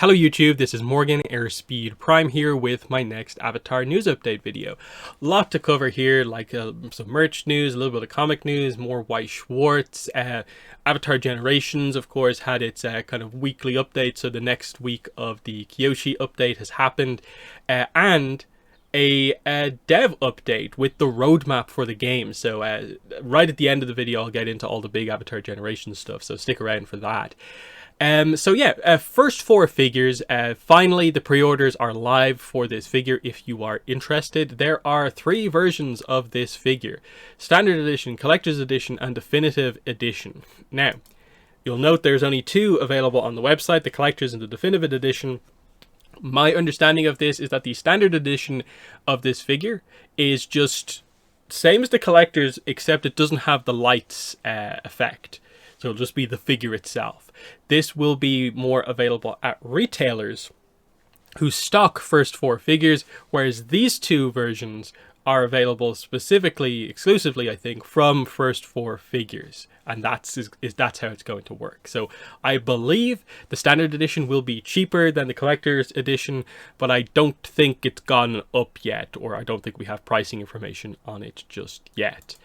Hello YouTube, this is Morgan Airspeed Prime here with my next Avatar news update video. Lot to cover here, like some merch news, a little bit of comic news, more Weiss Schwarz. Avatar Generations, of course, had its kind of weekly update, so the next week of the Kyoshi update has happened. And a dev update with the roadmap for the game. So right at the end of the video, I'll get into all the big Avatar Generations stuff, so stick around for that. First four figures, finally the pre-orders are live for this figure if you are interested. There are three versions of this figure: Standard Edition, Collector's Edition, and Definitive Edition. Now, you'll note there's only two available on the website, the Collector's and the Definitive Edition. My understanding of this is that the Standard Edition of this figure is just same as the Collector's, except it doesn't have the lights effect. So it'll just be the figure itself. This will be more available at retailers who stock first four figures, whereas these two versions are available specifically, exclusively, I think, from first four figures. And that's how it's going to work. So I believe the Standard Edition will be cheaper than the Collector's Edition, but I don't think it's gone up yet, or I don't think we have pricing information on it just yet.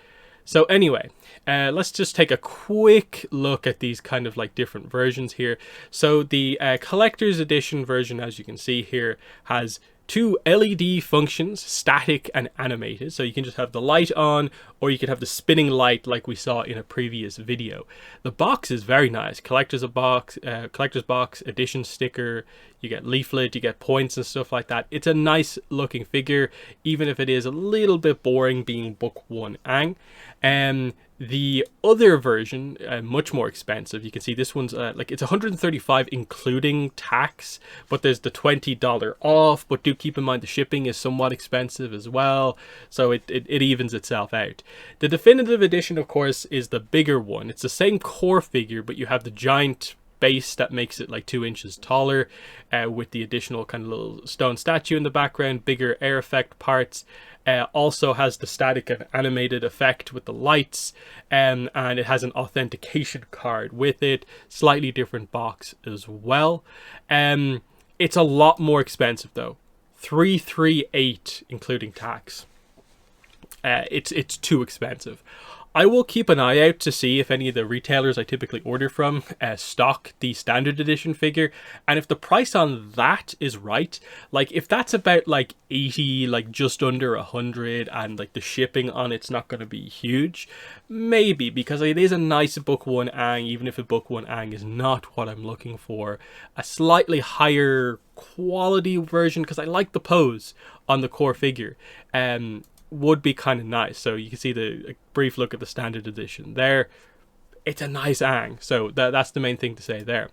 So anyway, let's just take a quick look at these kind of like different versions here. So the Collector's Edition version, as you can see here, has two LED functions, static and animated. So you can just have the light on, or you could have the spinning light like we saw in a previous video. The box is very nice. Collector's box, edition sticker, you get leaflet, you get points and stuff like that. It's a nice looking figure, even if it is a little bit boring being Book 1 Aang. The other version, much more expensive. You can see this one's like it's $135 including tax, but there's the $20 off. But do keep in mind the shipping is somewhat expensive as well, so it evens itself out. The Definitive Edition, of course, is the bigger one. It's the same core figure, but you have the giant base that makes it like 2 inches taller, with the additional kind of little stone statue in the background, bigger air effect parts. Also has the static and animated effect with the lights, and it has an authentication card with it. Slightly different box as well. It's a lot more expensive though, $338 including tax. It's too expensive. I will keep an eye out to see if any of the retailers I typically order from stock the Standard Edition figure, and if the price on that is right, like if that's about like 80, like just under 100, and like the shipping on it's not going to be huge, maybe, because it is a nice Book 1 Aang, even if a Book 1 Aang is not what I'm looking for. A slightly higher quality version, because I like the pose on the core figure, would be kind of nice. So you can see a brief look at the Standard Edition there. It's a nice Aang, so that's the main thing to say there.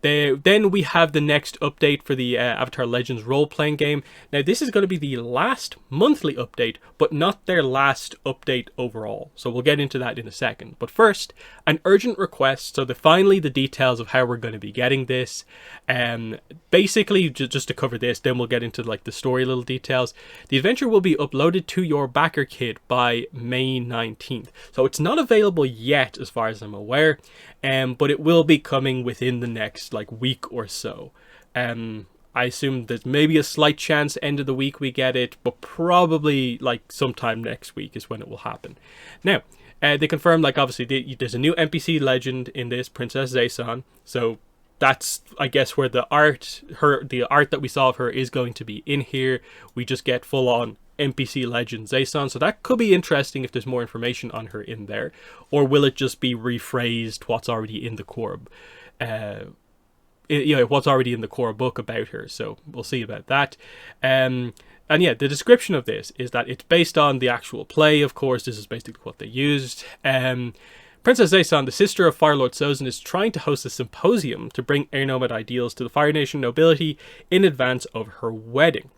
Then we have the next update for the Avatar Legends role-playing game. Now this is going to be the last monthly update, but not their last update overall. So we'll get into that in a second. But first, an urgent request. So finally the details of how we're going to be getting this. Basically, just to cover this, then we'll get into like the story little details. The adventure will be uploaded to your backer kit by May 19th. So it's not available yet as far as I'm aware, but it will be coming within the next like week or so. I assume there's maybe a slight chance end of the week we get it, but probably like sometime next week is when it will happen. Now, they confirmed, like, obviously there's a new NPC legend in this, Princess Zaysan. So that's, I guess, where the art that we saw of her is going to be in here. We just get full on NPC legend Zaysan, so that could be interesting if there's more information on her in there, or will it just be rephrased what's already in the core, what's already in the core book about her. So we'll see about that. And yeah, the description of this is that it's based on the actual play. Of course, this is basically what they used. Princess Zaysan, the sister of Fire Lord Sozin, is trying to host a symposium to bring air nomad ideals to the Fire Nation nobility in advance of her wedding.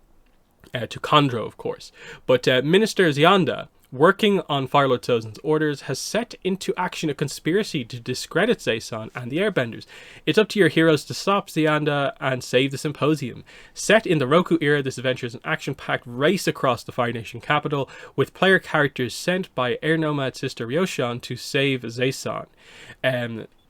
To Kondro, of course. But Minister Xianda, working on Fire Lord Sozin's orders, has set into action a conspiracy to discredit Zaysan and the Airbenders. It's up to your heroes to stop Xianda and save the symposium. Set in the Roku era, this adventure is an action-packed race across the Fire Nation capital, with player characters sent by Air Nomad sister Ryoshan to save Zaysan.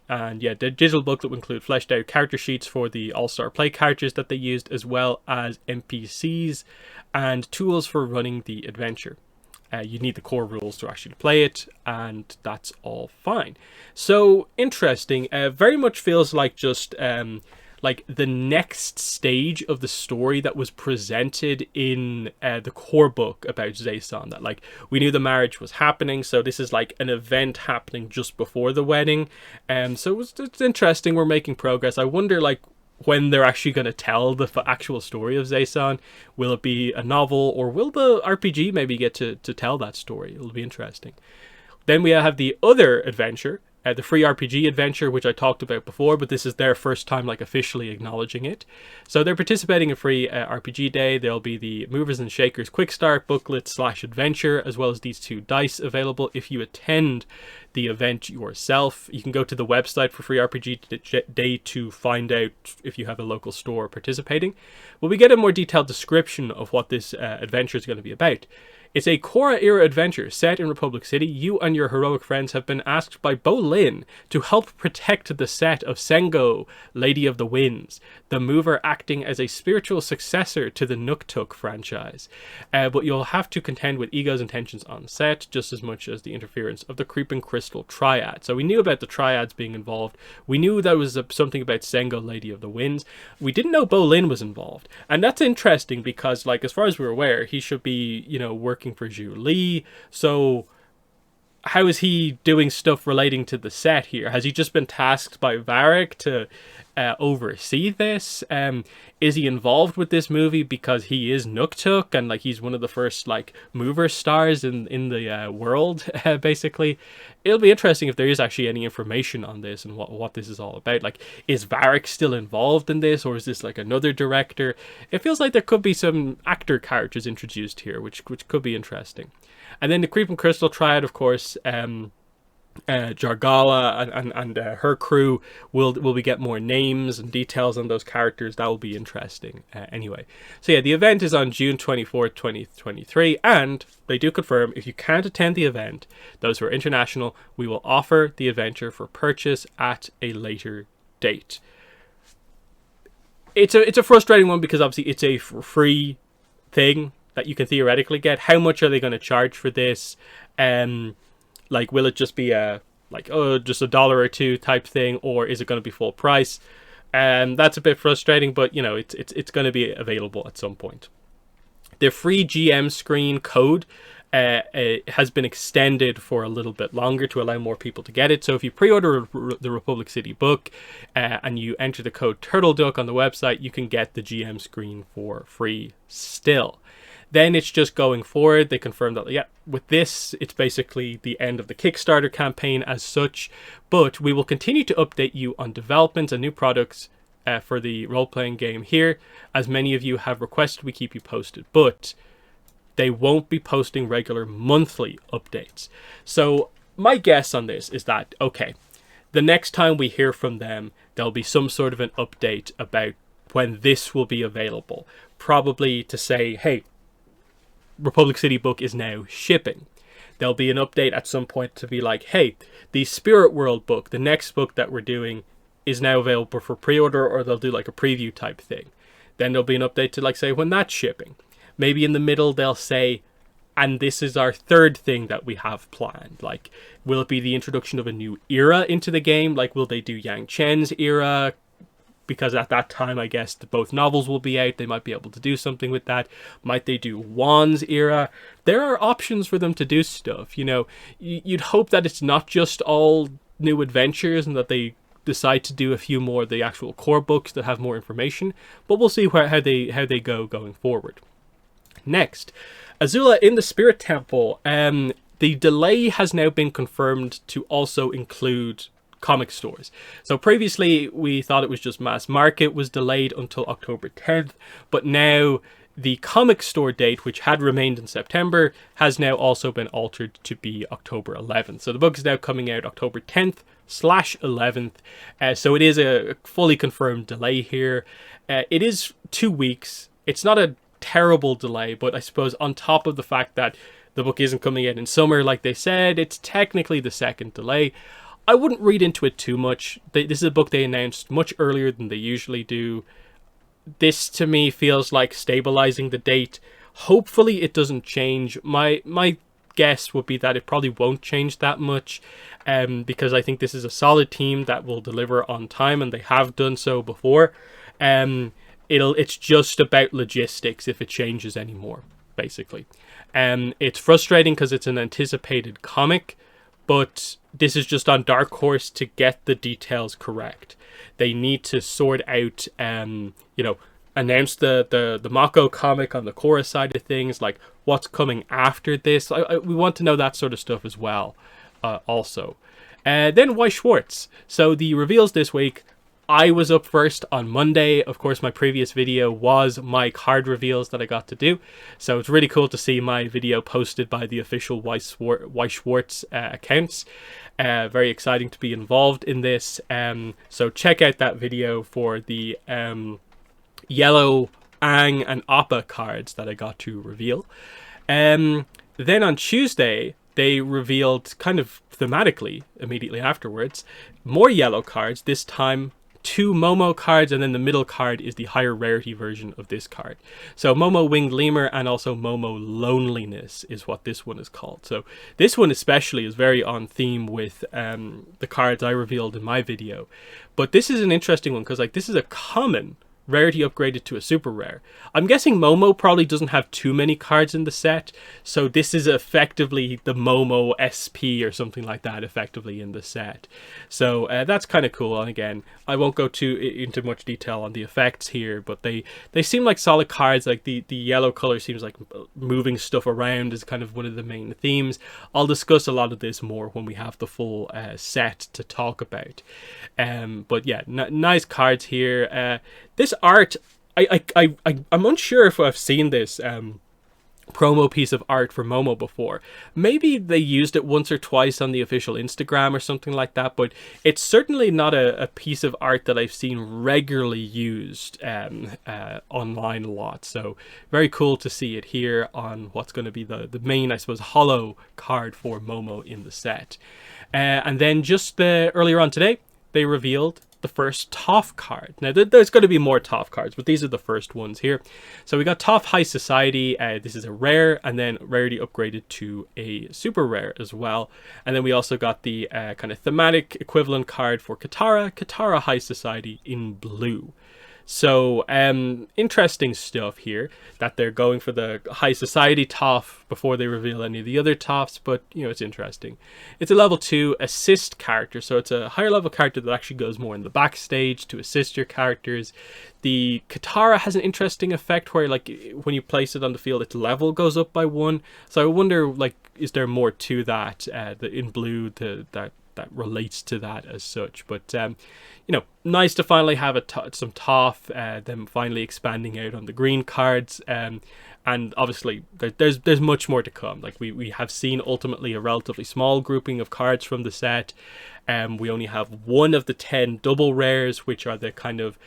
And yeah, the digital booklet will include fleshed out character sheets for the all-star play characters that they used, as well as NPCs and tools for running the adventure. You need the core rules to actually play it, and that's all fine. So interesting. Very much feels like just like the next stage of the story that was presented in the core book about Zaison. That like we knew the marriage was happening, so this is like an event happening just before the wedding. So it's interesting. We're making progress. I wonder like when they're actually going to tell the actual story of Zaison. Will it be a novel, or will the RPG maybe get to tell that story? It'll be interesting. Then we have the other adventure, the free RPG adventure, which I talked about before, but this is their first time like officially acknowledging it. So they're participating in free RPG Day. There'll be the Movers and Shakers Quick Start booklet / adventure, as well as these 2 dice available if you attend the event yourself. You can go to the website for free RPG Day to find out if you have a local store participating. But we get a more detailed description of what this adventure is going to be about. It's a Korra-era adventure set in Republic City. You and your heroic friends have been asked by Bolin to help protect the set of Sengo, Lady of the Winds, the mover acting as a spiritual successor to the Nuktuk franchise. But you'll have to contend with Ego's intentions on set, just as much as the interference of the Creeping Crystal Triad. So we knew about the Triads being involved. We knew there was something about Sengo, Lady of the Winds. We didn't know Bolin was involved. And that's interesting because, like, as far as we're aware, he should be, you know, working for Zhu Li. So how is he doing stuff relating to the set here? Has he just been tasked by Varric to oversee this? Is he involved with this movie because he is Nuktuk and like he's one of the first like mover stars in the world? Basically, it'll be interesting if there is actually any information on this and what this is all about. Like, is Varric still involved in this, or is this like another director? It feels like there could be some actor characters introduced here, which could be interesting. And then the Creeping Crystal Triad, of course, Jargala and her crew will we get more names and details on those characters. That will be interesting. Anyway, so yeah, the event is on June 24th, 2023, and they do confirm if you can't attend the event, those who are international, we will offer the adventure for purchase at a later date. It's a frustrating one because obviously it's a free thing that you can theoretically get. How much are they going to charge for this? Like, will it just be just $1 or $2 type thing, or is it going to be full price? That's a bit frustrating, but you know, it's going to be available at some point. The free GM screen code has been extended for a little bit longer to allow more people to get it. So if you pre-order the Republic City book and you enter the code TurtleDuck on the website, you can get the GM screen for free still. Then it's just going forward. They confirmed that, yeah, with this, it's basically the end of the Kickstarter campaign as such. But we will continue to update you on developments and new products for the role-playing game here. As many of you have requested, we keep you posted. But they won't be posting regular monthly updates. So my guess on this is that, okay, the next time we hear from them, there'll be some sort of an update about when this will be available. Probably to say, hey, Republic City book is now shipping. There'll be an update at some point to be like, hey, the Spirit World book, the next book that we're doing, is now available for pre-order, or they'll do like a preview type thing. Then there'll be an update to like say when that's shipping. Maybe in the middle they'll say, and this is our third thing that we have planned. Like, will it be the introduction of a new era into the game? Like, will they do Yang Chen's era? Because at that time, I guess, both novels will be out. They might be able to do something with that. Might they do Wan's era? There are options for them to do stuff. You know, you'd hope that it's not just all new adventures and that they decide to do a few more of the actual core books that have more information. But we'll see how they go going forward. Next, Azula in the Spirit Temple. The delay has now been confirmed to also include comic stores. So previously we thought it was just mass market was delayed until October 10th, but now the comic store date, which had remained in September, has now also been altered to be October 11th. So the book is now coming out October 10th/11th. So it is a fully confirmed delay here. It is 2 weeks. It's not a terrible delay, but I suppose on top of the fact that the book isn't coming out in summer like they said, it's technically the second delay. I wouldn't read into it too much. This is a book they announced much earlier than they usually do. This to me feels like stabilizing the date. Hopefully it doesn't change. My guess would be that it probably won't change that much, because I think this is a solid team that will deliver on time, and they have done so before. It's just about logistics if it changes anymore, basically. It's frustrating because it's an anticipated comic, but this is just on Dark Horse to get the details correct. They need to sort out, announce the Mako comic on the Korra side of things, like what's coming after this. We want to know that sort of stuff as well, also. Then Weiss Schwarz. So the reveals this week. I was up first on Monday. Of course, my previous video was my card reveals that I got to do. So it's really cool to see my video posted by the official Weiss Schwarz accounts. Very exciting to be involved in this. So check out that video for the yellow Aang and Appa cards that I got to reveal. Then on Tuesday, they revealed, kind of thematically, immediately afterwards, more yellow cards, this time 2 Momo cards, and then the middle card is the higher rarity version of this card. So Momo Winged Lemur and also Momo Loneliness is what this one is called. So this one especially is very on theme with the cards I revealed in my video. But this is an interesting one because, like, this is a common rarity upgraded to a super rare. I'm guessing Momo probably doesn't have too many cards in the set, so this is effectively the Momo SP or something like that effectively in the set. So that's kind of cool. And again, I won't go into much detail on the effects here, but they seem like solid cards. Like the yellow color seems like moving stuff around is kind of one of the main themes. I'll discuss a lot of this more when we have the full set to talk about. But yeah, nice cards here. This art, I'm unsure if I've seen this promo piece of art for Momo before. Maybe they used it once or twice on the official Instagram or something like that, but it's certainly not a piece of art that I've seen regularly used online a lot. So very cool to see it here on what's going to be the main, I suppose, holo card for Momo in the set. And then just earlier on today, they revealed the first Toph card. Now there's going to be more Toph cards, but these are the first ones here. So we got Toph High Society. This is a rare, and then rarity upgraded to a super rare as well. And then we also got the kind of thematic equivalent card for Katara High Society in blue. So interesting stuff here that they're going for the High Society Toph before they reveal any of the other Tophs, but it's interesting. It's a level 2 assist character, so it's a higher level character that actually goes more in the backstage to assist your characters. The Katara has an interesting effect where, like, when you place it on the field, its level goes up by 1. So I wonder, like, is there more to that in blue that relates to that as such? But nice to finally have some Toph, them finally expanding out on the green cards, and obviously there's much more to come. Like we have seen ultimately a relatively small grouping of cards from the set. We only have one of the 10 double rares, which are the kind of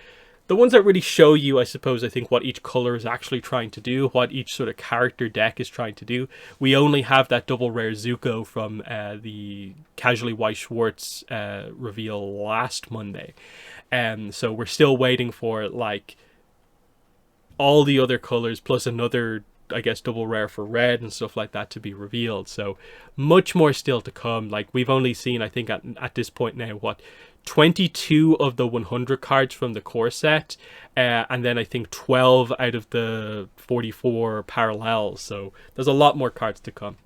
the ones that really show you, I suppose, I think, what each color is actually trying to do, what each sort of character deck is trying to do. We only have that double rare Zuko from the Casually Weiss Schwarz reveal last Monday. So we're still waiting for, like, all the other colors plus another, I guess, double rare for red and stuff like that to be revealed. So much more still to come. Like, we've only seen, I think, at this point now, 22 of the 100 cards from the core set, and then I think 12 out of the 44 parallels. So there's a lot more cards to come.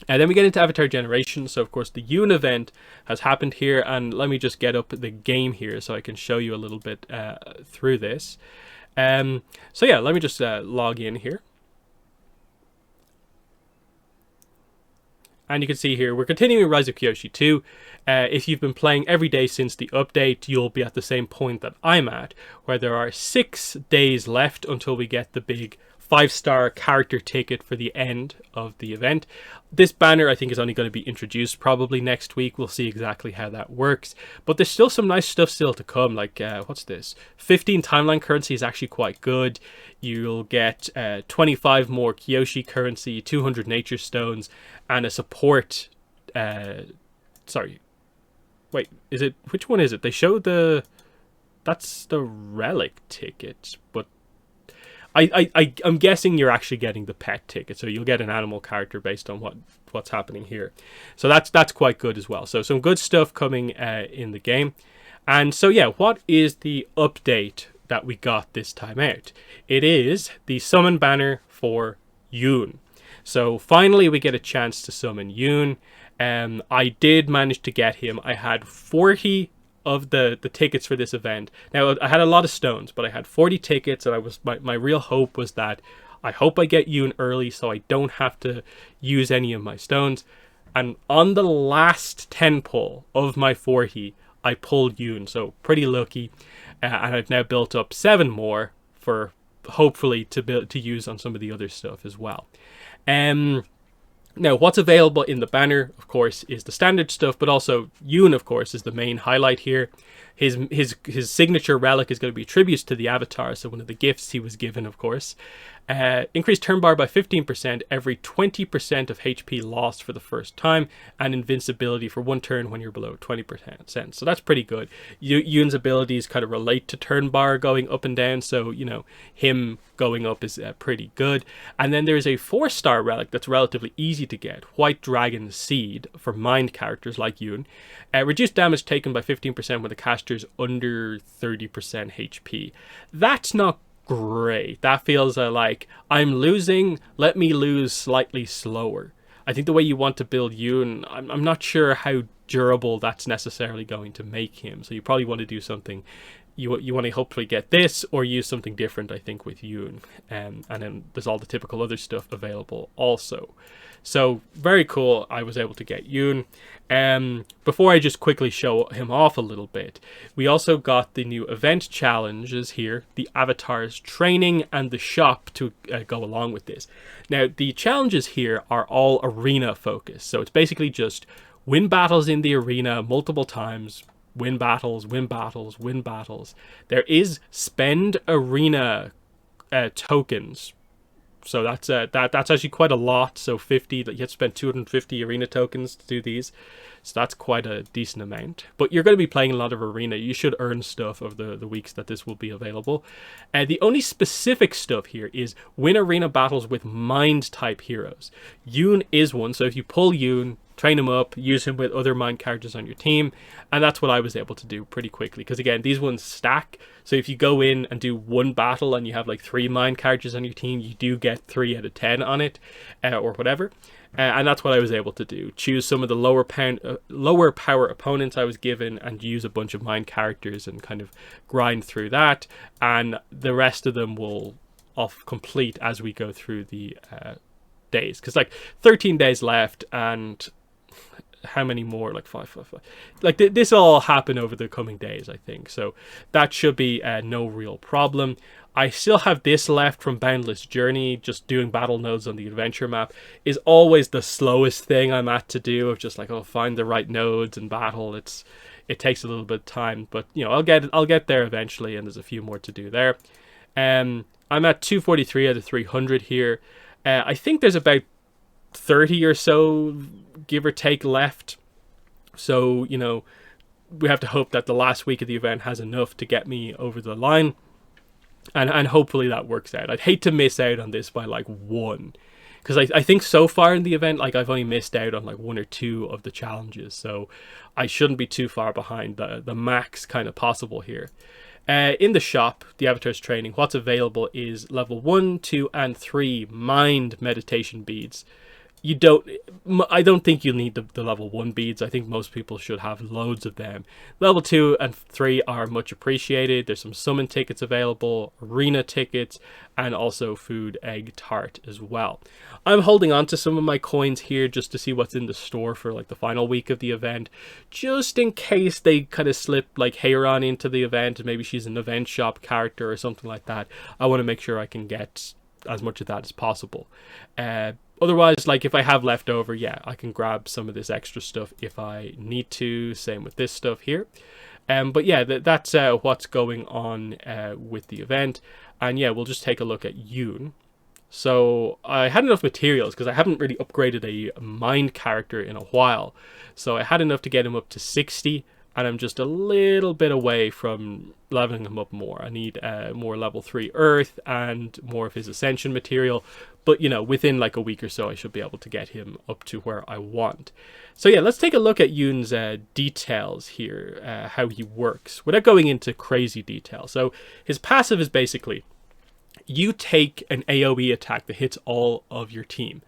And then we get into Avatar Generation. So of course the Yoon event has happened here, and let me just get up the game here so I can show you a little bit through this. So yeah, let me just log in here. And you can see here, we're continuing Rise of Kyoshi 2. If you've been playing every day since the update, you'll be at the same point that I'm at, where there are 6 days left until we get the big 5-star character ticket for the end of the event. This banner, I think, is only going to be introduced probably next week. We'll see exactly how that works. But there's still some nice stuff still to come. Like, what's this? 15 timeline currency is actually quite good. You'll get 25 more Kyoshi currency, 200 nature stones, and a support... Wait, is it, which one is it? They showed the, that's the relic ticket, but I'm guessing you're actually getting the pet ticket, so you'll get an animal character based on what's happening here. So that's quite good as well. So some good stuff coming in the game. And so yeah, what is the update that we got this time out? It is the summon banner for Yoon. So finally we get a chance to summon Yoon. I did manage to get him. I had 40 of the tickets for this event. Now I had a lot of stones, but I had 40 tickets, and I was my real hope was that I hope I get Yoon early so I don't have to use any of my stones. And on the last 10 pull of my 40, I pulled Yoon, so pretty lucky. And I've now built up 7 more for hopefully to use on some of the other stuff as well. Now, what's available in the banner, of course, is the standard stuff, but also Yoon, of course, is the main highlight here. His signature relic is going to be tributes to the Avatar, so one of the gifts he was given, of course. Increase turn bar by 15% every 20% of HP lost for the first time, and invincibility for 1 turn when you're below 20%. So that's pretty good. Yoon's abilities kind of relate to turn bar going up and down, so, you know, him going up is pretty good. And then there's a 4-star relic that's relatively easy to get, White Dragon Seed, for mind characters like Yoon. Reduced damage taken by 15% when the caster's under 30% HP. That's not great. That feels like I'm losing, let me lose slightly slower. I think the way you want to build Yoon, I'm not sure how durable that's necessarily going to make him. So you probably want to do something, you want to hopefully get this or use something different, I think, with Yoon. And then there's all the typical other stuff available also. So very cool, I was able to get Yoon. Before I just quickly show him off a little bit, we also got the new event challenges here, the Avatar's training and the shop to go along with this. Now, the challenges here are all arena focused. So it's basically just win battles in the arena multiple times, win battles, win battles, win battles. There is spend arena tokens. So that's actually quite a lot. So 50, you have to spend 250 arena tokens to do these. So that's quite a decent amount. But you're going to be playing a lot of arena. You should earn stuff over the weeks that this will be available. The only specific stuff here is win arena battles with mind type heroes. Yoon is one. So if you pull Yoon, train him up, use him with other mind characters on your team, and that's what I was able to do pretty quickly, because again, these ones stack. So if you go in and do one battle and you have like 3 mind characters on your team, you do get 3 out of 10 on it, or whatever. And that's what I was able to do. Choose some of the lower power opponents I was given and use a bunch of mind characters and kind of grind through that, and the rest of them will complete as we go through the days, because like 13 days left, and how many more? Like 5. Like this all happen over the coming days, I think. So that should be no real problem. I still have this left from Boundless Journey. Just doing battle nodes on the adventure map is always the slowest thing I'm at to do. Of just like, oh, find the right nodes and battle. It takes a little bit of time, but you know, I'll get there eventually, and there's a few more to do there. I'm at 243 out of 300 here. I think there's about 30 or so, give or take, left. So, you know, we have to hope that the last week of the event has enough to get me over the line. And hopefully that works out. I'd hate to miss out on this by like 1. Because I think so far in the event, like I've only missed out on like 1 or 2 of the challenges. So I shouldn't be too far behind the max kind of possible here. In the shop, the Avatar's training, what's available is level 1, 2, and 3 mind meditation beads. I don't think you'll need the level 1 beads. I think most people should have loads of them. Level 2 and 3 are much appreciated. There's some summon tickets available, arena tickets, and also food egg tart as well. I'm holding on to some of my coins here just to see what's in the store for like the final week of the event, just in case they kind of slip like Heiron into the event, and maybe she's an event shop character or something like that. I want to make sure I can get as much of that as possible. Otherwise, like if I have left over, yeah, I can grab some of this extra stuff if I need to. Same with this stuff here. But yeah, that's what's going on with the event. And yeah, we'll just take a look at Yoon. So I had enough materials because I haven't really upgraded a mind character in a while. So I had enough to get him up to 60. and I'm just a little bit away from leveling him up more. I need more level 3 earth and more of his ascension material, but you know, within like a week or so I should be able to get him up to where I want. So yeah, let's take a look at Yoon's details here, how he works, without going into crazy detail. So his passive is basically, you take an AoE attack that hits all of your team.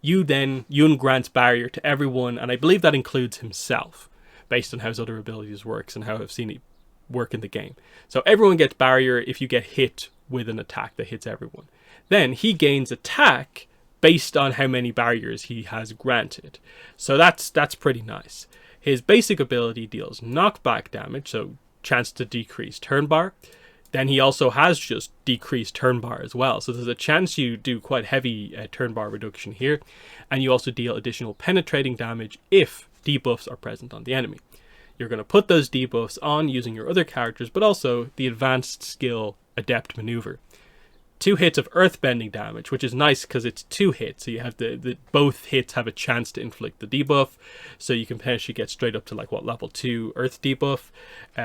Yoon grants barrier to everyone, and I believe that includes himself, based on how his other abilities works and how I've seen it work in the game. So everyone gets barrier if you get hit with an attack that hits everyone. Then he gains attack based on how many barriers he has granted. So that's pretty nice. His basic ability deals knockback damage, so chance to decrease turn bar. Then he also has just decreased turn bar as well. So there's a chance you do quite heavy turn bar reduction here. And you also deal additional penetrating damage if debuffs are present on the enemy. You're going to put those debuffs on using your other characters, but also the advanced skill Adept Maneuver. 2 hits of earthbending damage, which is nice because it's 2 hits, so you have both hits have a chance to inflict the debuff, so you can potentially get straight up to like level 2 earth debuff,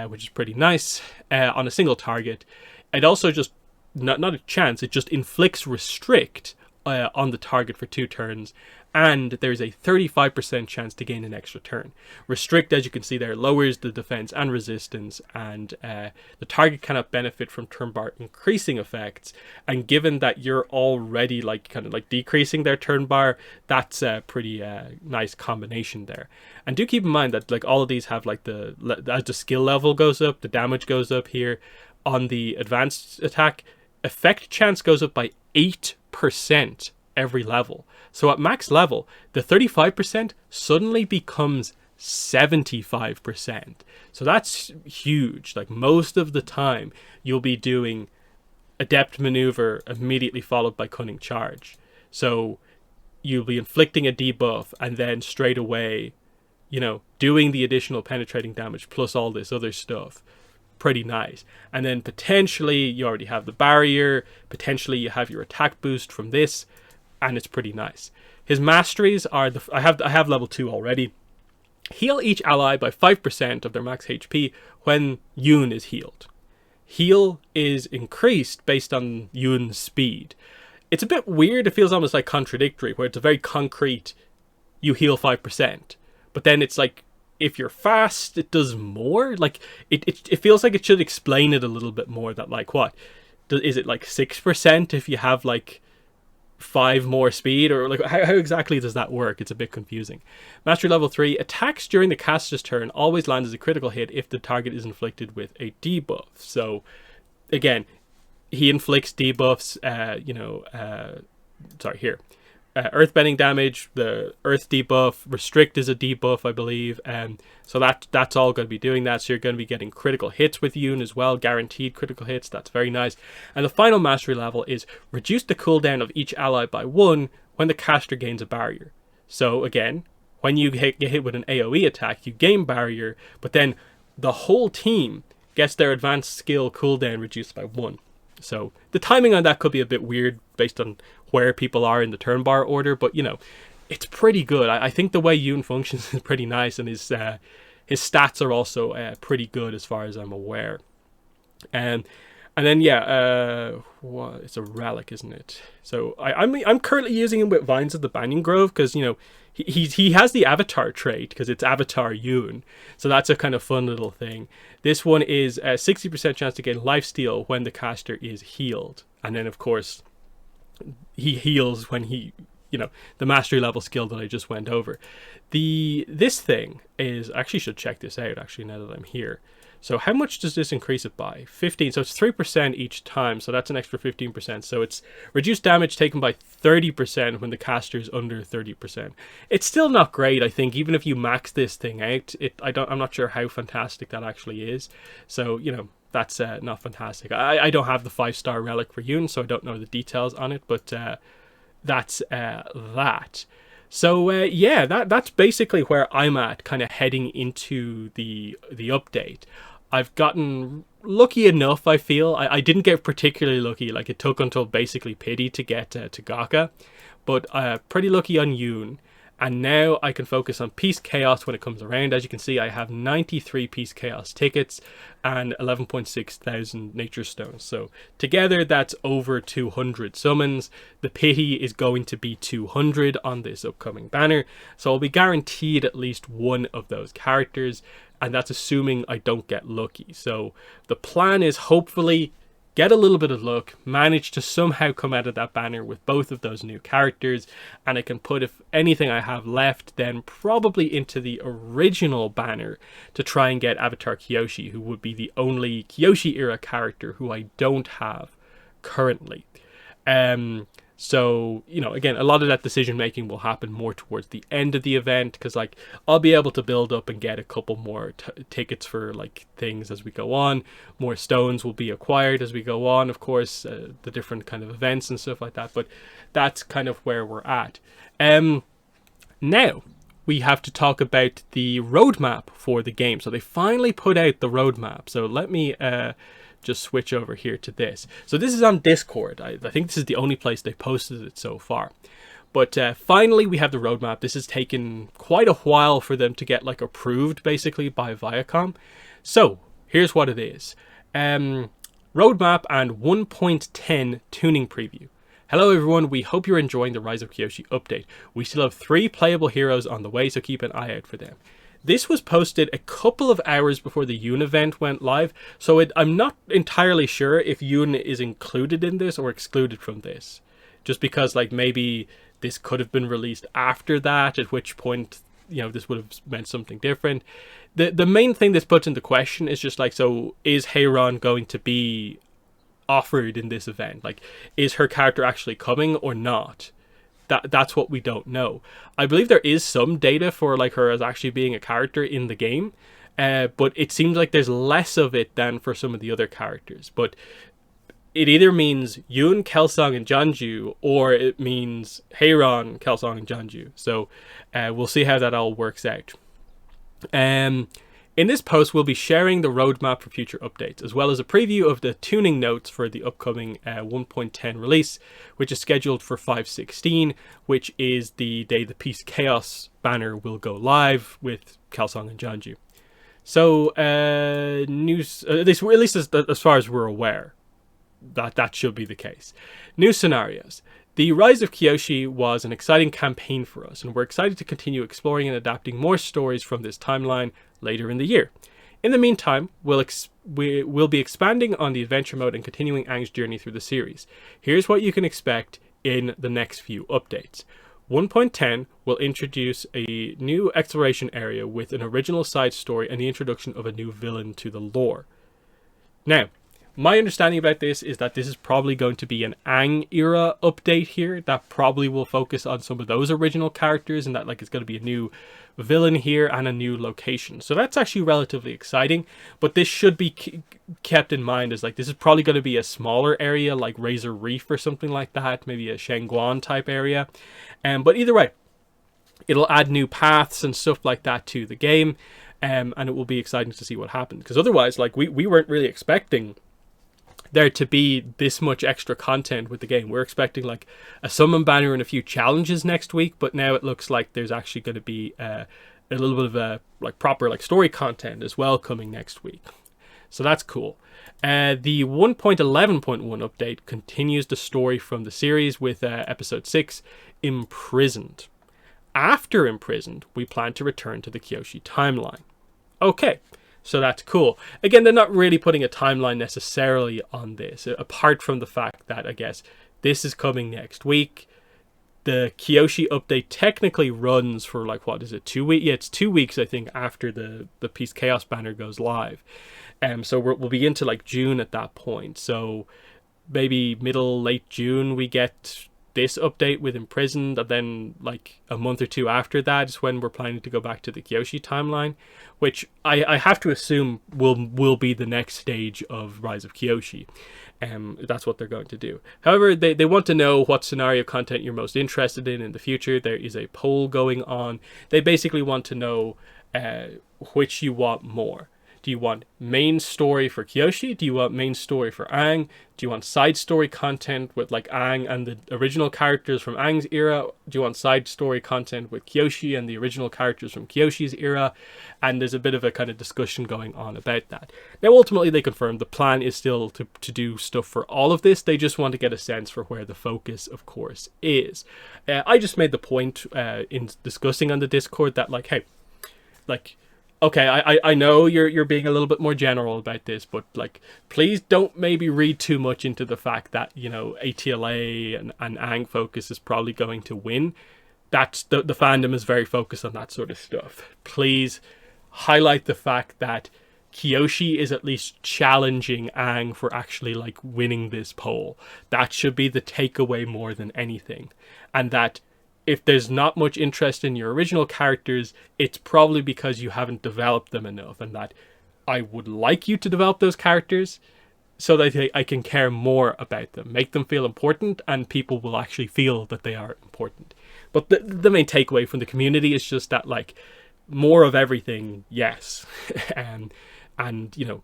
which is pretty nice on a single target. It also just not a chance, it just inflicts restrict on the target for 2 turns, and there's a 35% chance to gain an extra turn. Restrict, as you can see there, lowers the defense and resistance, and the target cannot benefit from turn bar increasing effects, and given that you're already kind of decreasing their turn bar, that's a pretty nice combination there. And do keep in mind that like all of these have like as the skill level goes up, the damage goes up here. On the advanced attack, effect chance goes up by 8% every level. So at max level, the 35% suddenly becomes 75%. So that's huge. Like most of the time, you'll be doing Adept Maneuver immediately followed by Cunning Charge. So you'll be inflicting a debuff and then straight away, you know, doing the additional penetrating damage plus all this other stuff. Pretty nice. And then potentially you already have the barrier, potentially you have your attack boost from this, and it's pretty nice. His masteries are I have level 2 already. Heal each ally by 5% of their max HP when Yoon is healed. Heal is increased based on Yoon's speed. It's a bit weird, it feels almost like contradictory, where it's a very concrete, you heal 5%, but then it's like, if you're fast, it does more. Like it feels like it should explain it a little bit more, that like what is it, like 6% if you have like 5 more speed, or like how exactly does that work? It's a bit confusing. Mastery level 3, attacks during the caster's turn always land as a critical hit if the target is inflicted with a debuff. So again, he inflicts debuffs, earthbending damage, the earth debuff, restrict is a debuff, I believe, and so that's all going to be doing that. So you're going to be getting critical hits with Yoon as well, guaranteed critical hits. That's very nice. And the final mastery level is reduce the cooldown of each ally by 1 when the caster gains a barrier. So again, when you get hit with an AoE attack, you gain barrier, but then the whole team gets their advanced skill cooldown reduced by 1. So the timing on that could be a bit weird based on where people are in the turn bar order, but you know, it's pretty good. I think the way Yoon functions is pretty nice, and his stats are also pretty good as far as I'm aware. And then it's a relic, isn't it? So I'm currently using him with Vines of the Banyan Grove because, you know, he has the avatar trait because it's Avatar Yoon, so that's a kind of fun little thing. This one is a 60% chance to gain lifesteal when the caster is healed, and then of course he heals when he, you know, the mastery level skill that I just went over. This thing is, I actually should check this out actually now that I'm here. So how much does this increase it by? 15, so it's 3% each time, so that's an extra 15%. So it's reduced damage taken by 30% when the caster is under 30%. It's still not great, I think, even if you max this thing out. I'm not sure how fantastic that actually is. So, you know, that's not fantastic. I don't have the 5-star relic for Yoon, so I don't know the details on it, but that's that. So yeah, that's basically where I'm at, kind of heading into the update. I've gotten lucky enough, I feel. I didn't get particularly lucky, like it took until basically Pity to get to Gaka, but pretty lucky on Yoon. And now I can focus on Peace Chaos when it comes around. As you can see, I have 93 Peace Chaos tickets and 11.6 thousand Nature Stones. So together that's over 200 summons. The pity is going to be 200 on this upcoming banner. So I'll be guaranteed at least one of those characters. And that's assuming I don't get lucky. So the plan is hopefully get a little bit of luck, manage to somehow come out of that banner with both of those new characters, and I can put, if anything I have left, then probably into the original banner to try and get Avatar Kyoshi, who would be the only Kyoshi era character who I don't have currently. So, you know, again, a lot of that decision making will happen more towards the end of the event, because like I'll be able to build up and get a couple more tickets for like things as we go on. More stones will be acquired as we go on, of course, the different kind of events and stuff like that. But that's kind of where we're at. Now we have to talk about the roadmap for the game. So they finally put out the roadmap. So let me just switch over here to this. So this is on Discord. I think this is the only place they posted it so far. But finally we have the roadmap. This has taken quite a while for them to get like approved basically by Viacom. So here's what it is. Roadmap and 1.10 tuning preview. Hello everyone, we hope you're enjoying the Rise of Kyoshi update. We still have 3 playable heroes on the way, so keep an eye out for them. This was posted a couple of hours before the Yoon event went live, so I'm not entirely sure if Yoon is included in this or excluded from this. Just because like maybe this could have been released after that, at which point, you know, this would have meant something different. The main thing that's put into question is just like, so is Heiron going to be offered in this event? Like, is her character actually coming or not? That's what we don't know. I believe there is some data for like her as actually being a character in the game, but it seems like there's less of it than for some of the other characters. But it either means Yoon, Kelsang, and Jeonju, or it means Heiron, Kelsang, and Jeonju. So we'll see how that all works out. In this post, we'll be sharing the roadmap for future updates, as well as a preview of the tuning notes for the upcoming 1.10 release, which is scheduled for 5/16, which is the day the Peace Chaos banner will go live with Kelsang and Jeonju. So, news, at least as far as we're aware, that should be the case. New scenarios. The Rise of Kyoshi was an exciting campaign for us, and we're excited to continue exploring and adapting more stories from this timeline later in the year. In the meantime, we'll be expanding on the adventure mode and continuing Aang's journey through the series. Here's what you can expect in the next few updates. 1.10 will introduce a new exploration area with an original side story and the introduction of a new villain to the lore. Now, my understanding about this is that this is probably going to be an Aang era update here that probably will focus on some of those original characters, and that like it's going to be a new villain here and a new location. So that's actually relatively exciting, but this should be kept in mind as like this is probably going to be a smaller area like Razor Reef or something like that, maybe a Shangguan type area. But either way, it'll add new paths and stuff like that to the game, and it will be exciting to see what happens, because otherwise like we weren't really expecting there to be this much extra content with the game. We're expecting like a summon banner and a few challenges next week, but now it looks like there's actually going to be a little bit of a like proper like story content as well coming next week. So that's cool. The 1.11.1 update continues the story from the series with episode 6, Imprisoned. After Imprisoned, we plan to return to the Kyoshi timeline. Okay. So that's cool. Again, they're not really putting a timeline necessarily on this, apart from the fact that, I guess, this is coming next week. The Kyoshi update technically runs for, like, what is it, 2 weeks? Yeah, it's 2 weeks, I think, after the Peace Chaos banner goes live. So we'll be into, like, June at that point. So maybe middle, late June, we get this update with Imprisoned, and then like a month or two after that is when we're planning to go back to the Kyoshi timeline, which I have to assume will be the next stage of Rise of Kyoshi. That's what they're going to do. However, they want to know what scenario content you're most interested in the future. There is a poll going on. They basically want to know which you want more. Do you want main story for Kyoshi? Do you want main story for Aang? Do you want side story content with like Aang and the original characters from Aang's era? Do you want side story content with Kyoshi and the original characters from Kyoshi's era? And there's a bit of a kind of discussion going on about that. Now, ultimately, they confirmed the plan is still to do stuff for all of this. They just want to get a sense for where the focus, of course, is. I just made the point in discussing on the Discord that, like, hey, like, okay, I know you're being a little bit more general about this, but like, please don't maybe read too much into the fact that, you know, ATLA and Aang focus is probably going to win. That's the fandom is very focused on that sort of stuff. Please highlight the fact that Kyoshi is at least challenging Aang for actually like winning this poll. That should be the takeaway more than anything. And that if there's not much interest in your original characters, it's probably because you haven't developed them enough, and that I would like you to develop those characters so that I can care more about them, make them feel important, and people will actually feel that they are important. But the main takeaway from the community is just that, like, more of everything, yes. And you know,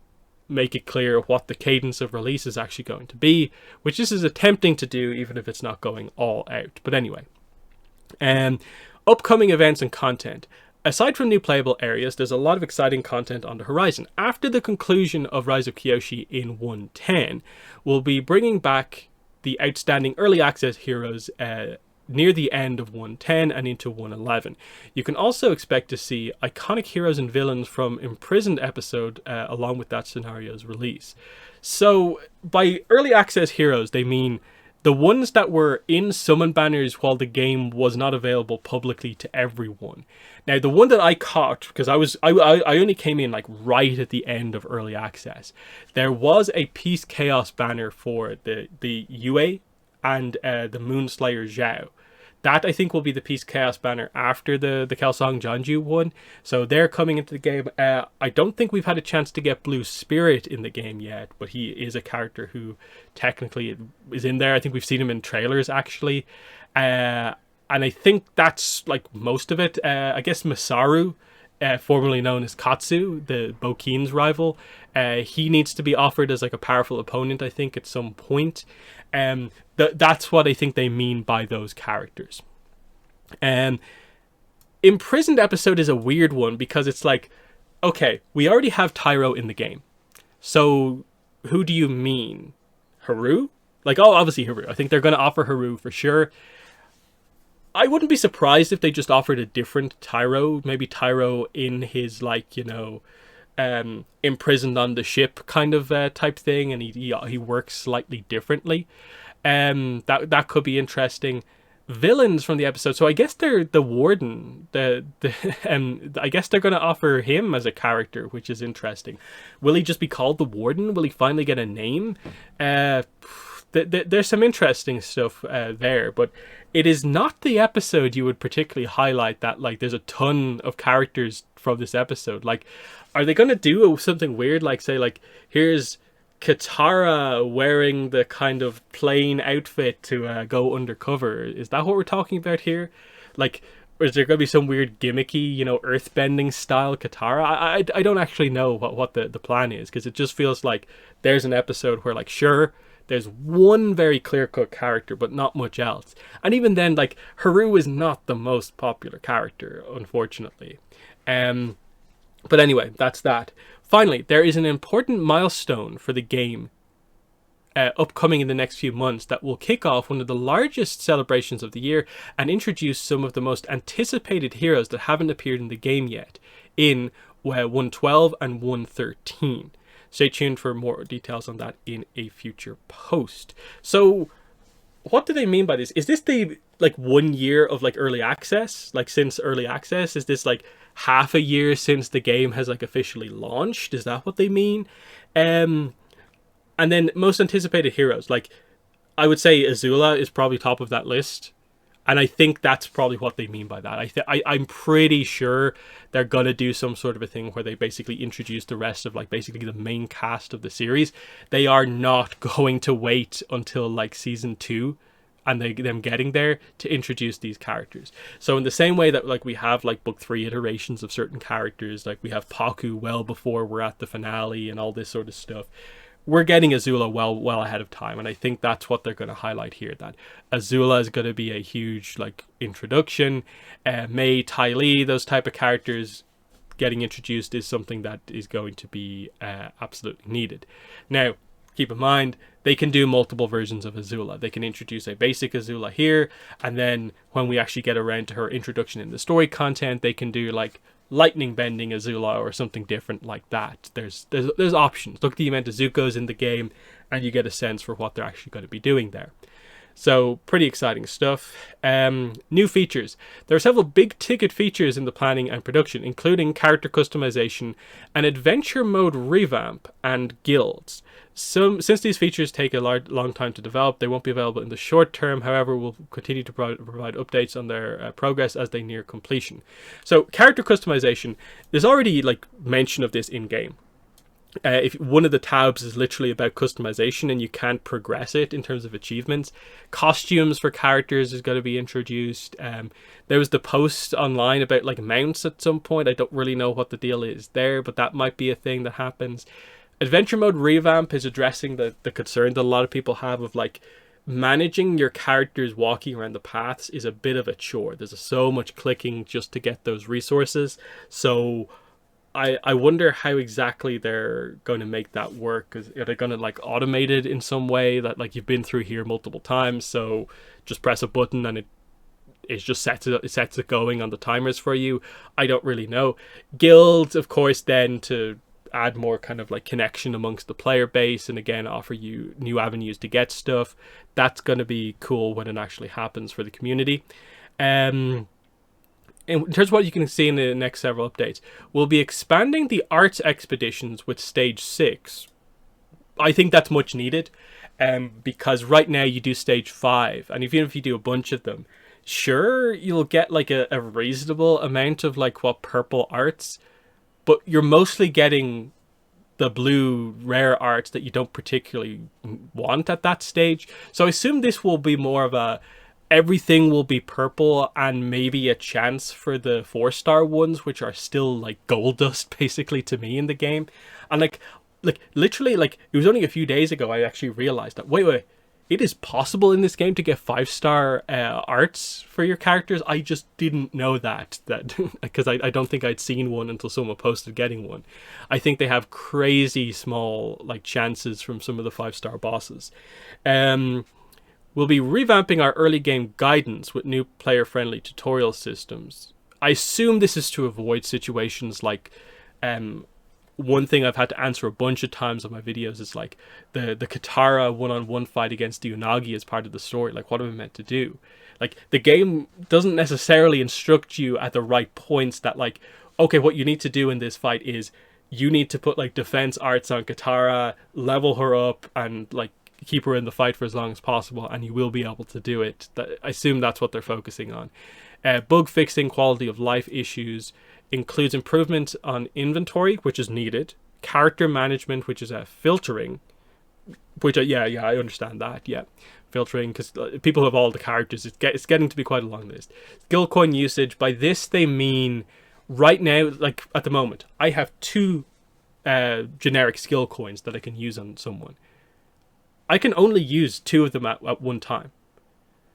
make it clear what the cadence of release is actually going to be, which this is attempting to do, even if it's not going all out. But anyway. Upcoming events and content. Aside from new playable areas, there's a lot of exciting content on the horizon. After the conclusion of Rise of Kyoshi in 110, we'll be bringing back the outstanding early access heroes near the end of 110 and into 111. You can also expect to see iconic heroes and villains from Imprisoned episode along with that scenario's release. So by early access heroes, they mean the ones that were in summon banners while the game was not available publicly to everyone. Now, the one that I caught, because I only came in like right at the end of early access, there was a Peace Chaos banner for the Yue and the Moonslayer Zhao. That, I think, will be the Peace Chaos banner after the Kelsang Janju one. So they're coming into the game. I don't think we've had a chance to get Blue Spirit in the game yet, but he is a character who technically is in there. I think we've seen him in trailers, actually. And I think that's, like, most of it. I guess Masaru, formerly known as Katsu, the Bokin's rival, he needs to be offered as, like, a powerful opponent, I think, at some point. That's what I think they mean by those characters. Imprisoned episode is a weird one because it's like, okay, we already have Tyro in the game. So who do you mean? Haru? Like, oh, obviously Haru. I think they're going to offer Haru for sure. I wouldn't be surprised if they just offered a different Tyro. Maybe Tyro in his, like, you know, imprisoned on the ship kind of type thing, and he works slightly differently. That could be interesting. Villains from the episode. So I guess they're the Warden. I guess they're going to offer him as a character, which is interesting. Will he just be called the Warden? Will he finally get a name? There's some interesting stuff there, but it is not the episode you would particularly highlight that, like, there's a ton of characters from this episode. Like, are they going to do something weird, like, say, like, here's Katara wearing the kind of plain outfit to go undercover? Is that what we're talking about here? Like, or is there going to be some weird gimmicky, you know, earthbending style Katara? I don't actually know what the plan is, because it just feels like there's an episode where, like, sure, there's one very clear-cut character, but not much else. And even then, like, Haru is not the most popular character, unfortunately. But anyway, that's that. Finally, there is an important milestone for the game upcoming in the next few months that will kick off one of the largest celebrations of the year and introduce some of the most anticipated heroes that haven't appeared in the game yet in 112 and 113. Stay tuned for more details on that in a future post. So, what do they mean by this? Is this the, like, 1 year of, like, early access? Like, since early access? Is this, like, half a year since the game has, like, officially launched? Is that what they mean? And then most anticipated heroes. Like, I would say Azula is probably top of that list. And I think that's probably what they mean by that. I'm pretty sure they're going to do some sort of a thing where they basically introduce the rest of, like, basically the main cast of the series. They are not going to wait until, like, season 2 and them getting there to introduce these characters. So in the same way that like we have like book 3 iterations of certain characters, like we have Paku well before we're at the finale and all this sort of stuff, we're getting Azula well ahead of time, and I think that's what they're going to highlight here. That Azula is going to be a huge like introduction. Mei, Ty Lee, those type of characters getting introduced is something that is going to be absolutely needed. Now, keep in mind, they can do multiple versions of Azula. They can introduce a basic Azula here, and then when we actually get around to her introduction in the story content, they can do like lightning bending Azula or something different like that. There's options. Look at the amount of Zuko's in the game, and you get a sense for what they're actually going to be doing there. So pretty exciting stuff. New features. There are several big ticket features in the planning and production, including character customization, an adventure mode revamp, and guilds. Since these features take a long time to develop, they won't be available in the short term. However, we'll continue to provide updates on their progress as they near completion. So character customization, there's already like mention of this in game. If one of the tabs is literally about customization and you can't progress it in terms of achievements. Costumes for characters is going to be introduced. There was the post online about like mounts at some point. I don't really know what the deal is there, but that might be a thing that happens. Adventure mode revamp is addressing the concern that a lot of people have of like managing your characters walking around the paths is a bit of a chore. There's so much clicking just to get those resources. So I wonder how exactly they're going to make that work. Are they going to like automate it in some way that like you've been through here multiple times, so just press a button and it just sets it going on the timers for you? I don't really know. Guilds, of course, then to add more kind of like connection amongst the player base and again offer you new avenues to get stuff. That's going to be cool when it actually happens for the community. In terms of what you can see in the next several updates, we'll be expanding the arts expeditions with stage 6. I think that's much needed, because right now you do stage 5, and even if you do a bunch of them, sure, you'll get like a reasonable amount of like what purple arts, but you're mostly getting the blue rare arts that you don't particularly want at that stage. So I assume this will be more of a everything will be purple and maybe a chance for the 4-star ones, which are still like gold dust basically to me in the game. And like literally, like it was only a few days ago I actually realized that wait, it is possible in this game to get 5-star arts for your characters. I just didn't know that because I don't think I'd seen one until someone posted getting one. I think they have crazy small like chances from some of the 5-star bosses. We'll be revamping our early game guidance with new player-friendly tutorial systems. I assume this is to avoid situations like one thing I've had to answer a bunch of times on my videos is like the Katara one-on-one fight against the Unagi as part of the story. Like, what am I meant to do? Like, the game doesn't necessarily instruct you at the right points that like, okay, what you need to do in this fight is you need to put like defense arts on Katara, level her up, and like keep her in the fight for as long as possible, and you will be able to do it. I assume that's what they're focusing on. Bug fixing, quality of life issues includes improvement on inventory, which is needed, character management, which is filtering, which I understand that, filtering, because people have all the characters. It's getting to be quite a long list. Skill coin usage, by this they mean right now, like at the moment, I have 2 generic skill coins that I can use on someone. I can only use 2 of them at one time.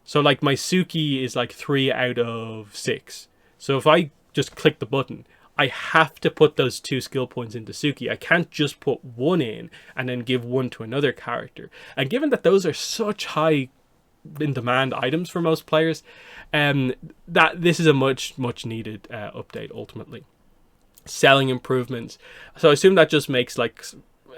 So like my Suki is like 3 out of 6. So if I just click the button, I have to put those 2 skill points into Suki. I can't just put 1 in and then give 1 to another character. And given that those are such high in demand items for most players, that this is a much needed update ultimately. Selling improvements. So I assume that just makes like,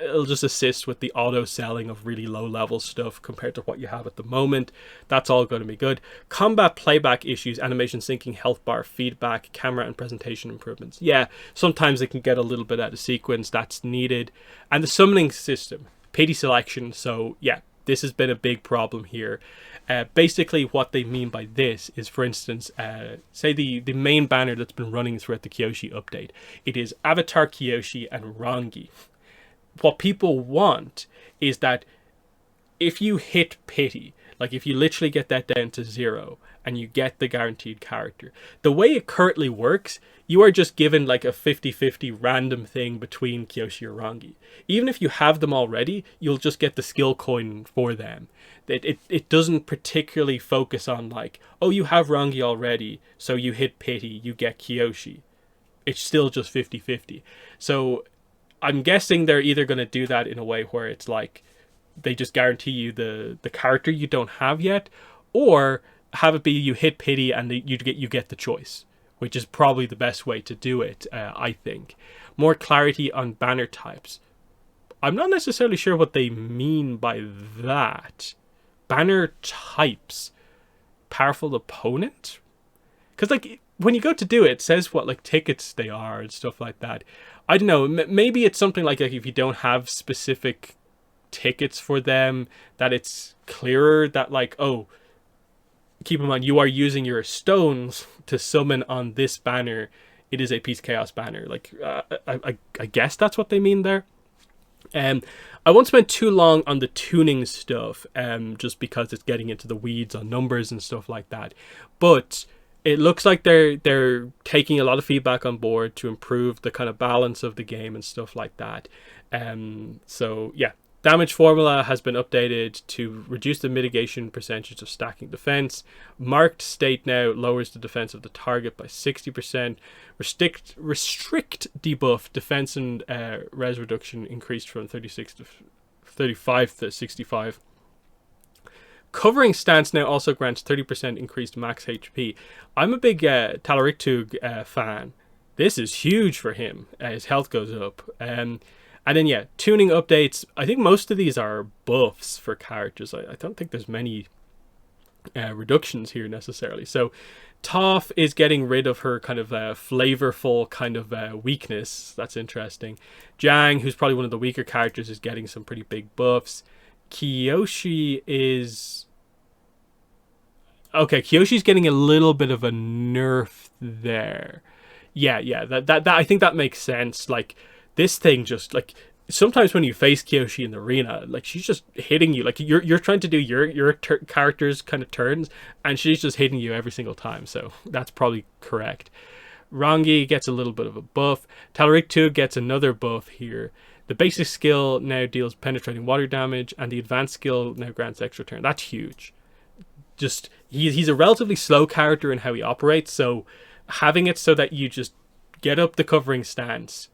it'll just assist with the auto selling of really low level stuff compared to what you have at the moment. That's all going to be good. Combat playback issues, animation syncing, health bar feedback, camera and presentation improvements. Yeah, sometimes it can get a little bit out of sequence. That's needed. And the summoning system, pity selection. So yeah, this has been a big problem here. Basically what they mean by this is, for instance, say the main banner that's been running throughout the Kyoshi update. It is Avatar Kyoshi and Rangi. What people want is that if you hit pity, Like if you literally get that down to 0 and you get the guaranteed character, the way it currently works, you are just given like a 50-50 random thing between Kyoshi or Rangi. Even if you have them already, you'll just get the skill coin for them. It doesn't particularly focus on like, oh, you have Rangi already, so you hit pity, you get Kyoshi. It's still just 50-50. So I'm guessing they're either going to do that in a way where it's like they just guarantee you the character you don't have yet, or have it be you hit pity and you get the choice, which is probably the best way to do it, I think. More clarity on banner types. I'm not necessarily sure what they mean by that. Banner types. Powerful opponent? Because like when you go to do it, it says what like tickets they are and stuff like that. I don't know, maybe it's something like if you don't have specific tickets for them, that it's clearer that like, oh, keep in mind you are using your stones to summon on this banner. It is a Peace Chaos banner. Like I guess that's what they mean there. I won't spend too long on the tuning stuff, just because it's getting into the weeds on numbers and stuff like that. But it looks like they're taking a lot of feedback on board to improve the kind of balance of the game and stuff like that. So yeah, damage formula has been updated to reduce the mitigation percentage of stacking defense. Marked state now lowers the defense of the target by 60%. Restrict debuff defense and res reduction increased from 36 to 35 to 65. Covering stance now also grants 30% increased max HP. I'm a big Talariktug fan. This is huge for him. His health goes up. And then, yeah, tuning updates. I think most of these are buffs for characters. I don't think there's many reductions here necessarily. So Toph is getting rid of her kind of flavorful kind of weakness. That's interesting. Jang, who's probably one of the weaker characters, is getting some pretty big buffs. Kyoshi is... okay, Kyoshi's getting a little bit of a nerf there. Yeah, that I think that makes sense. Like, this thing just, like, sometimes when you face Kyoshi in the arena, like, she's just hitting you. Like, you're trying to do your character's kind of turns, and she's just hitting you every single time. So that's probably correct. Rangi gets a little bit of a buff. Talariktug gets another buff here. The basic skill now deals penetrating water damage, and the advanced skill now grants extra turn. That's huge. Just, he's a relatively slow character in how he operates, so having it so that you just get up the covering stance,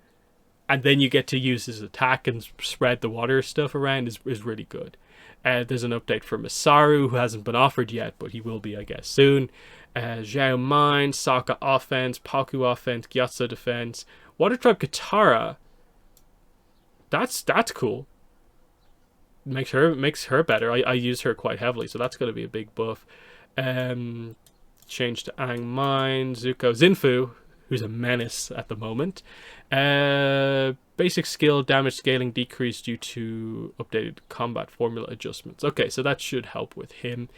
and then you get to use his attack and spread the water stuff around is really good. There's an update for Masaru, who hasn't been offered yet, but he will be, I guess, soon. Zhao Mine, Sokka offense, Paku offense, Gyatso defense. Water Tribe Katara... That's cool. Makes her better. I use her quite heavily, so that's going to be a big buff. Change to Aang Mine, Zuko, Zinfu, who's a menace at the moment. Basic skill damage scaling decreased due to updated combat formula adjustments. Okay, so that should help with him.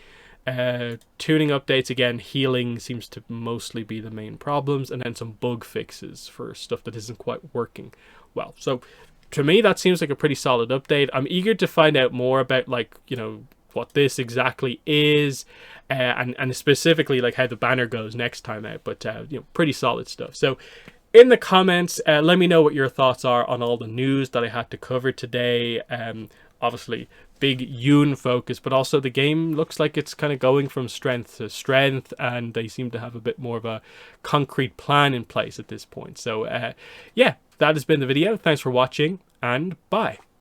Tuning updates, again, healing seems to mostly be the main problems, and then some bug fixes for stuff that isn't quite working well. So to me, that seems like a pretty solid update. I'm eager to find out more about, like, you know, what this exactly is, and specifically like how the banner goes next time out. But you know, pretty solid stuff. So in the comments, let me know what your thoughts are on all the news that I had to cover today. Obviously big Yoon focus, but also the game looks like it's kind of going from strength to strength, and they seem to have a bit more of a concrete plan in place at this point. So yeah, that has been the video. Thanks for watching, and bye.